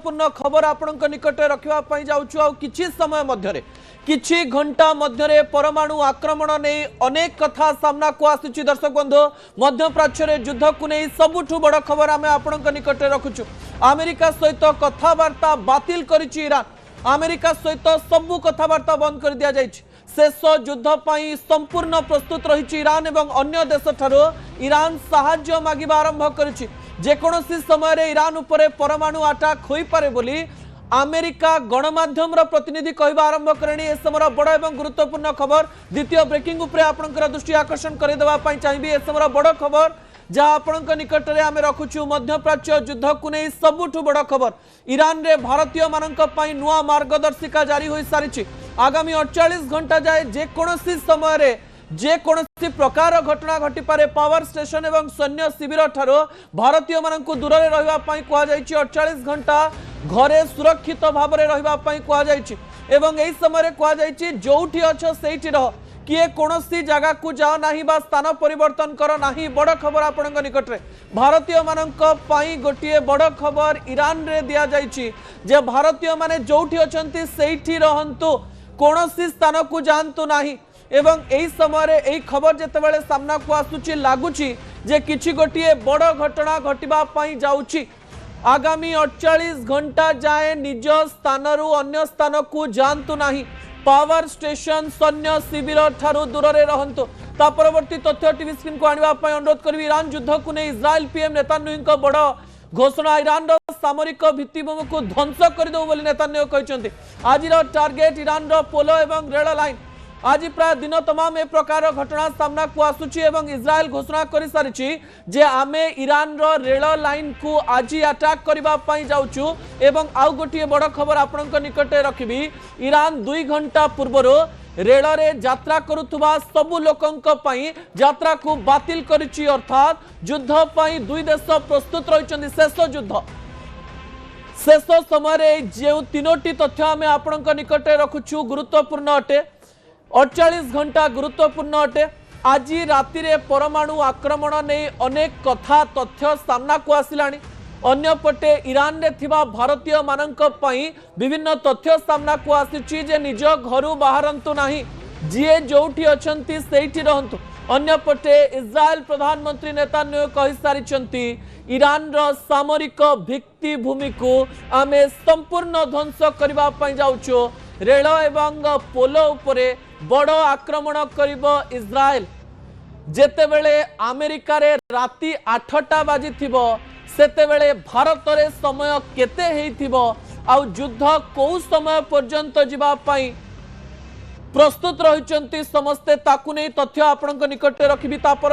गुरुत्वपूर्ण खबर आपणक निकटे रखा जाऊँ किछि समय मध्य किछि घंटा मध्य परमाणु आक्रमण नहीं अनेक कथा सामना को आसुची। दर्शक बंधु मध्यप्राच्य युद्ध को नहीं सबुठु बड़ खबर आम आपणक निकटे रखुचु। अमेरिका सहित कथबार्ता बातिल करिछि ईरान। अमेरिका सहित सबु कथबार्ता बंद कर दिया जाइछि। शेष युद्ध पाई संपूर्ण प्रस्तुत रही ईरान एवं अन्य देश ठारो ईरान साहाय्य मागिबा आरंभ करिछि। जेकोसी समय रे ईरान उपरे परमाणु अटैक होई पारे बोली अमेरिका गणमाध्यम प्रतिनिधि कहवा आरंभ करेणी। ए समय बड़ एवं गुरुत्वपूर्ण खबर द्वितीय ब्रेकिंग उपरे आपनकर दृष्टि आकर्षण कर देबा पई चाहिबी। ए समय बड़ खबर जहाँ आपणक निकट में आम रखुचु मध्यप्राच्य युद्ध को नहीं सबुठु बड़ खबर। ईरान रे भारतीय मानक पई नुआ मार्गदर्शिका जारी हो सारी। आगामी 48 घंटा जाए जेकोसी समय रे जेकोसी प्रकार घटना घटी पारे। पावर स्टेशन एवं सैन्य शिविर ठारो भारतीय मानक दूर रहिबा पई कुआ जायछि। 48 घंटा घरे सुरक्षित भाव में रहिबा पई कुआ जायछि एवं एही समय रे कुआ जायछि जोठी अछ सेठी रह किए कोनोसी जगह को जाओ नहीं बा स्थान परिवर्तन कर नहीं। बड़ खबर आपणक निकट में भारतीय मानक पई गोटिए बड़ खबर ईरान रे दिया जायछि जे भारतीय माने जोठी अछंती सेठी रहंतु कोनोसी स्थान को जानतु नहीं। एवं एही समय रे एही खबर जेतेबेले सामना को आसुची लागुची जे किछि गोटिए बड़ घटना घटिबा पई जाउची। आगामी 48 घंटा जाए निज स्थान रु अन्य स्थान को जानतु नहीं। पावर स्टेशन सैन्य शिविर ठारू दूर रे रहंतु। ता परवर्ती तथ्य टीवी स्क्रीन को आनिबा पई अनुरोध करबी। ईरान युद्ध को नहीं इस्राएल पीएम नेतान्याहू बड़ घोषणा। ईरान सामरिक भित्तिभूमि को ध्वंस करदेव बोली नेतान्याहू कहते। आज टार्गेट ईरान पोलो एवं रेल लाइन। आज प्राय दिन तमाम ए प्रकार घटना सामना को आसुची एवं इस्राएल घोषणा कर सारी जे आमे ईरान रेल लाइन को आज अटैक करबा पई जाउछु। एवं आउ गोटिए बड़ खबर आपणक निकटे रखिबी। ईरान 2 घंटा पूर्व रेल रे यात्रा करुथुबा सबु लोकंक पई यात्रा को बातिल करिछि। अर्थात युद्ध पई दुई देश प्रस्तुत रहिछन्ति। शेष युद्ध शेष समय जो तीनोटी तथ्य आमे आपणक निकटे रखुछु गुरुत्वपूर्ण अटे। 48 घंटा गुरुत्वपूर्ण अटे। आज राति रे परमाणु आक्रमण नहीं अनेक कथा तथ्य सामना को आसिलानी। अन्यपटे ईरान रे थिबा भारतीय मानक पई विभिन्न तथ्य सामना को आसिछि जे निज घरु बाहरंतु नाही जिए जोठी अछंती सेठी रहंतु। अन्यपटे इस्राएल प्रधानमंत्री नेतान्याहू कहि सारिछंती ईरान रो सामरिक भित्तिभूमि को आमे संपूर्ण ध्वंस करबा पई जाउछो। रेल एवं पोलो उपरे बड़ आक्रमण करिब इस्राएल। जेतेबेले अमेरिका रे राति 8टा बाजी थिबो सेतेबेले भारत रे समय केते हेइथिबो आउ युद्ध को समय पर्यंत जिबा पई प्रस्तुत रहिचंती समस्ते ताकु नै तथ्य आपणक निकटे रखिबी।